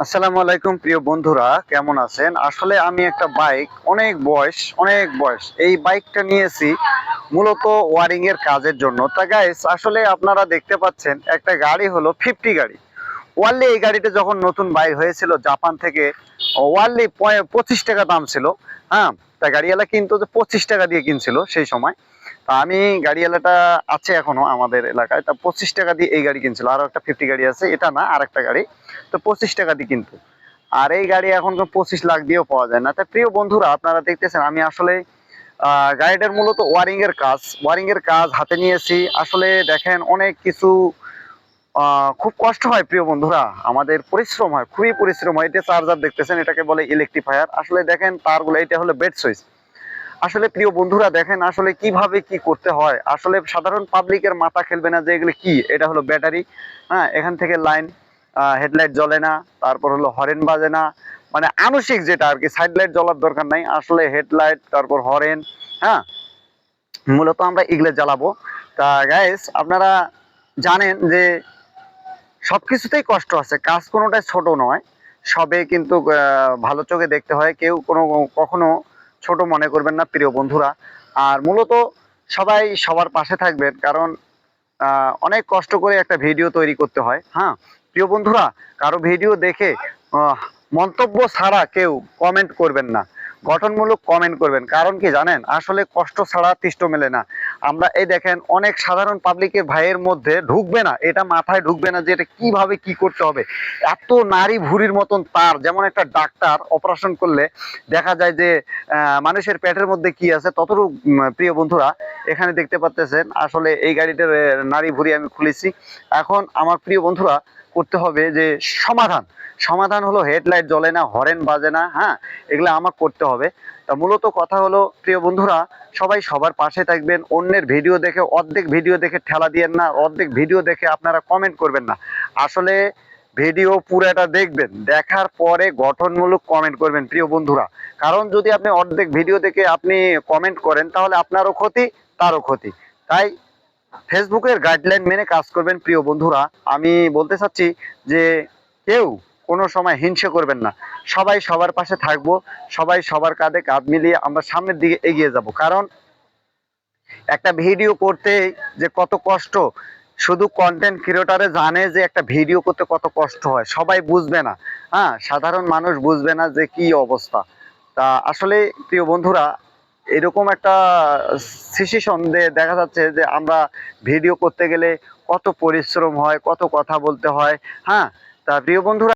আসসালামু আলাইকুম প্রিয় বন্ধুরা, কেমন আছেন? আসলে আমি একটা বাইক, অনেক বয়স এই বাইকটা নিয়েছি মূলত ওয়ারিং এর কাজের জন্য। তা গাইস, আসলে আপনারা দেখতে পাচ্ছেন একটা গাড়ি হলো 50 গাড়ি। ওয়ারলি এই গাড়িটা যখন নতুন বাইর হয়েছিল জাপান থেকে, ওয়ারলি 25 টাকা দাম ছিল। হ্যাঁ, তা গাড়িওয়ালা কিন্তু 25 টাকা দিয়ে কিনছিল সেই সময়। তা আমি, গাড়িওয়ালাটা আছে এখনো আমাদের এলাকায়, তা 25 টাকা দিয়ে এই গাড়ি কিনছিল। আরো একটা 50 গাড়ি আছে, এটা না আর একটা গাড়ি, তো 25 টাকা দিয়ে কিন্তু। আর এই গাড়ি এখন 25 লাখ দিয়েও পাওয়া যায় না। তা প্রিয় বন্ধুরা, আপনারা দেখতেছেন আমি আসলে গাড়িটার মূলত ওয়ারিং এর কাজ হাতে নিয়েছি। আসলে দেখেন অনেক কিছু, খুব কষ্ট হয় প্রিয় বন্ধুরা, আমাদের পরিশ্রম হয়, খুবই পরিশ্রম হয়। এটা চার্জার দেখতেছেন, এটাকে বলে ইলেকট্রিফায়ার। আসলে দেখেন তারগুলো, এটা হলো বেড সুইচ। আসলে প্রিয় বন্ধুরা দেখেন আসলে কিভাবে কি করতে হয়। আসলে সাধারণ পাবলিকের মাথা খেলবে না যে এগুলো কি। এটা হলো ব্যাটারি। হ্যাঁ, এখান থেকে লাইন, হেডলাইট জ্বলে না, তারপর হলো হরেন বাজে না, মানে আনুষিক যেটা আর কি। সাইড লাইট জ্বলার দরকার নাই, আসলে হেডলাইট তারপর হরেন। হ্যাঁ, মূলত আমরা এগুলো জ্বালাবো। তা গাইস, আপনারা জানেন যে সবকিছুতেই কষ্ট আছে, কাজ কোনোটাই ছোট নয়। সবে কিন্তু ভালো চোখে দেখতে হয়, কেউ কখনো ছোট মনে করবেন না প্রিয় বন্ধুরা। আর মূলত সবাই সবার পাশে থাকবেন, কারণ অনেক কষ্ট করে একটা ভিডিও তৈরি করতে হয়। হ্যাঁ প্রিয় বন্ধুরা, কারো ভিডিও দেখে আহ, মন্তব্য ছাড়া কেউ কমেন্ট করবেন না, গঠনমূলক কমেন্ট করবেন। কারণ কি জানেন, আসলে কষ্ট ছাড়া তিষ্ট মেলে না। আমরা এই দেখেন অনেক সাধারণ পাবলিকের ভাইয়ের মধ্যে ঢুকবে না, এটা মাথায় ঢুকবে না যে এটা কিভাবে কি করতে হবে। এত নারী ভুরির মতন তার, যেমন একটা ডাক্তার অপারেশন করলে দেখা যায় যে মানুষের পেটের মধ্যে কি আছে ততটুকু। প্রিয় বন্ধুরা, এখানে দেখতে পাচ্ছেন আসলে এই গাড়িটার নাড়ি ভুঁড়ি আমি খুলেছি। এখন আমার প্রিয় বন্ধুরা করতে হবে যে সমাধান। সমাধান হলো হেডলাইট জ্বলে না, হরেন বাজে না। হ্যাঁ, এগুলো আমার করতে হবে। তা মূলত কথা হলো প্রিয় বন্ধুরা, সবাই সবার পাশে থাকবেন। অন্যের ভিডিও দেখে, অর্ধেক ভিডিও দেখে ঠেলা দিয়েন না, অর্ধেক ভিডিও দেখে আপনারা কমেন্ট করবেন না। আসলে ভিডিও পুরোটা দেখবেন, দেখার পরে গঠনমূলক কমেন্ট করবেন প্রিয় বন্ধুরা। কারণ যদি আপনি অর্ধেক ভিডিও দেখে আপনি কমেন্ট করেন, তাহলে আপনারও ক্ষতি, তারও ক্ষতি। তাই ফেসবুকের গাইডলাইন মেনে কাজ করবেন প্রিয় বন্ধুরা। আমি বলতে চাচ্ছি যে কেউ কোনো সময় হিংসে করবেন না, সবাই সবার পাশে থাকবো, সবাই সবার কাঁধে কাঁধ মিলিয়ে আমরা সামনের দিকে এগিয়ে যাব। কারণ একটা ভিডিও করতে যে কত কষ্ট, শুধু কন্টেন্ট ক্রিয়েটরে জানে যে একটা ভিডিও করতে কত কষ্ট হয়, সবাই বুঝবে না। হ্যাঁ, সাধারণ মানুষ বুঝবে না যে কি অবস্থা। তা আসলে প্রিয় বন্ধুরা, এরকম একটা সিচুয়েশন দেখা যাচ্ছে যে আমরা ভিডিও করতে গেলে কত পরিশ্রম হয়, কত কথা বলতে হয়। হ্যাঁ, তা প্রিয় বন্ধুরা,